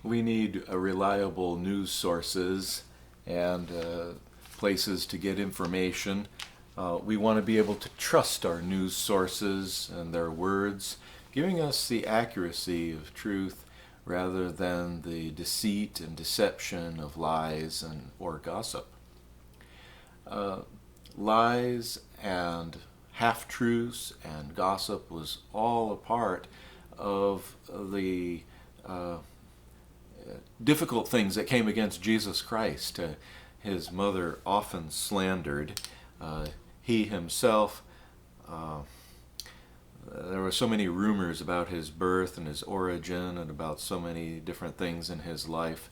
We need reliable news sources and places to get information. We want to be able to trust our news sources and their words, giving us the accuracy of truth rather than the deceit and deception of lies or gossip. Lies and half-truths and gossip was all a part of the difficult things that came against Jesus Christ. His mother often slandered. He himself, there were so many rumors about his birth and his origin and about so many different things in his life.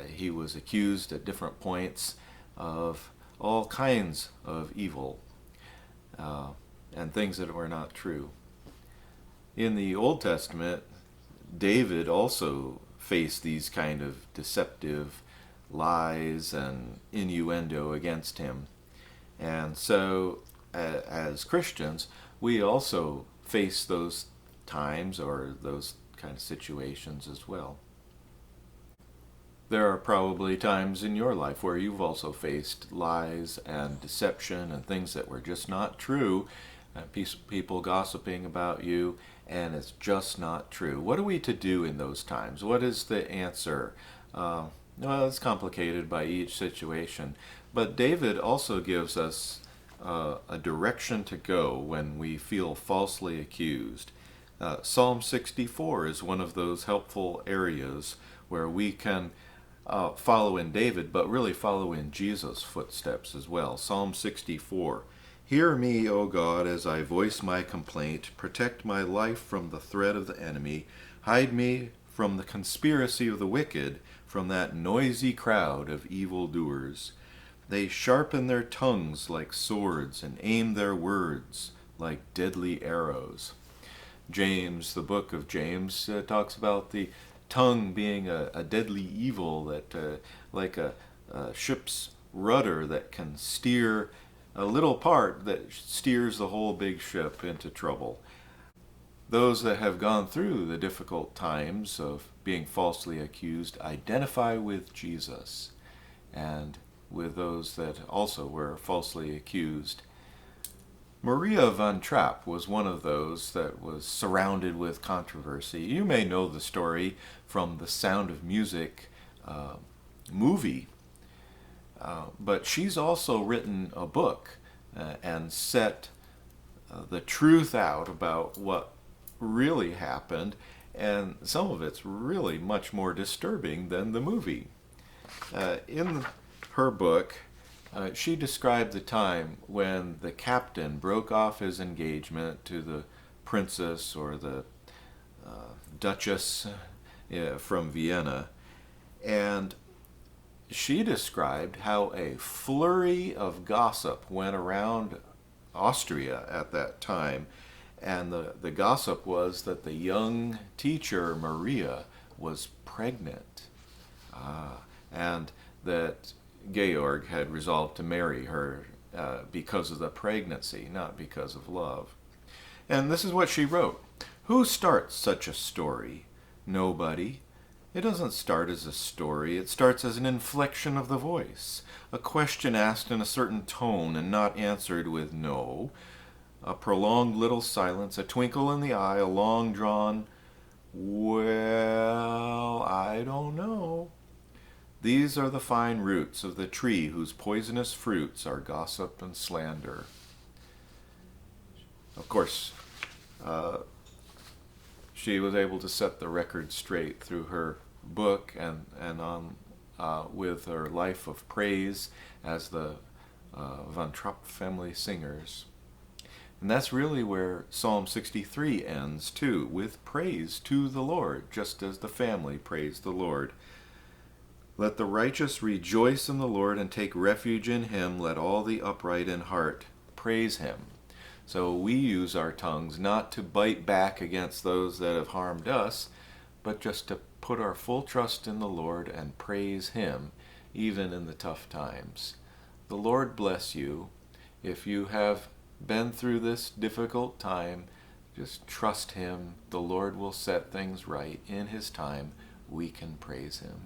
He was accused at different points of all kinds of evil and things that were not true. In the Old Testament, David also faced these kind of deceptive lies and innuendo against him. And so, as Christians, we also face those times or those kind of situations as well. There are probably times in your life where you've also faced lies and deception and things that were just not true, people gossiping about you, and it's just not true. What are we to do in those times? What is the answer? Well, it's complicated by each situation, but David also gives us a direction to go when we feel falsely accused. Psalm 64 is one of those helpful areas where we can follow in David, but really follow in Jesus' footsteps as well. Psalm 64. Hear me, O God, as I voice my complaint. Protect my life from the threat of the enemy. Hide me from the conspiracy of the wicked, from that noisy crowd of evildoers. They sharpen their tongues like swords and aim their words like deadly arrows. James, the book of James, talks about the tongue being a deadly evil that, like a ship's rudder that can steer a little part that steers the whole big ship into trouble. Those that have gone through the difficult times of being falsely accused identify with Jesus, and with those that also were falsely accused. Maria von Trapp was one of those that was surrounded with controversy. You may know the story from the Sound of Music movie, but she's also written a book and set the truth out about what really happened, and some of it's really much more disturbing than the movie. In her book, she described the time when the captain broke off his engagement to the princess or the duchess from Vienna, and she described how a flurry of gossip went around Austria at that time, and the gossip was that the young teacher Maria was pregnant, and that Georg had resolved to marry her because of the pregnancy, not because of love. And this is what she wrote. Who starts such a story? Nobody. It doesn't start as a story. It starts as an inflection of the voice, a question asked in a certain tone and not answered with no, a prolonged little silence, a twinkle in the eye, a long drawn, well, I don't know. These are the fine roots of the tree whose poisonous fruits are gossip and slander. Of course, she was able to set the record straight through her book and on with her life of praise as the Von Trapp family singers. And that's really where Psalm 63 ends too, with praise to the Lord, just as the family praised the Lord. Let the righteous rejoice in the Lord and take refuge in him. Let all the upright in heart praise him. So we use our tongues not to bite back against those that have harmed us, but just to put our full trust in the Lord and praise him, even in the tough times. The Lord bless you. If you have been through this difficult time, just trust him. The Lord will set things right in his time we can praise him.